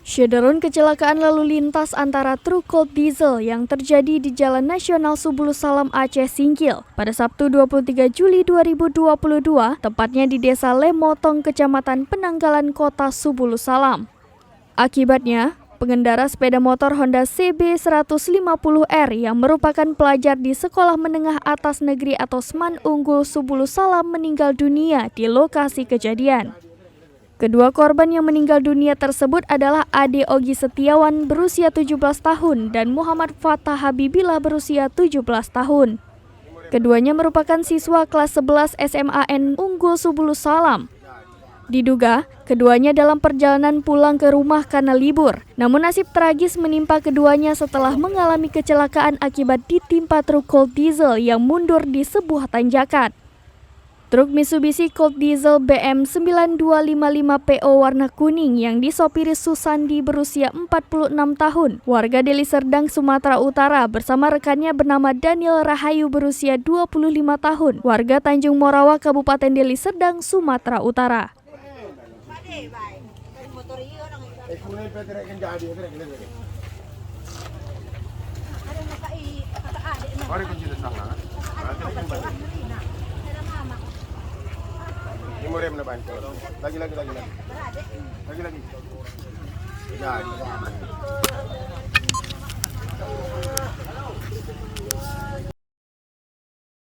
Syederun kecelakaan lalu lintas antara truk Colt Diesel yang terjadi di Jalan Nasional Subulus Salam Aceh Singkil pada Sabtu 23 Juli 2022, tepatnya di Desa Lemotong, Kecamatan Penanggalan, Kota Subulus Salam. Akibatnya, pengendara sepeda motor Honda CB 150R yang merupakan pelajar di Sekolah Menengah Atas Negeri atau SMAN Unggul Subulus Salam meninggal dunia di lokasi kejadian. Kedua korban yang meninggal dunia tersebut adalah Ade Ogi Setiawan berusia 17 tahun dan Muhammad Fatah Habibillah berusia 17 tahun. Keduanya merupakan siswa kelas 11 SMAN Unggul Subulus Salam. Diduga, keduanya dalam perjalanan pulang ke rumah karena libur. Namun nasib tragis menimpa keduanya setelah mengalami kecelakaan akibat ditimpa truk Colt Diesel yang mundur di sebuah tanjakan. Truk Mitsubishi Colt Diesel BM 9255PO warna kuning yang disopiri Susandi berusia 46 tahun, warga Deli Serdang, Sumatera Utara bersama rekannya bernama Daniel Rahayu berusia 25 tahun, warga Tanjung Morawa, Kabupaten Deli Serdang, Sumatera Utara. Ini rem na bantu. Lagi. Ya,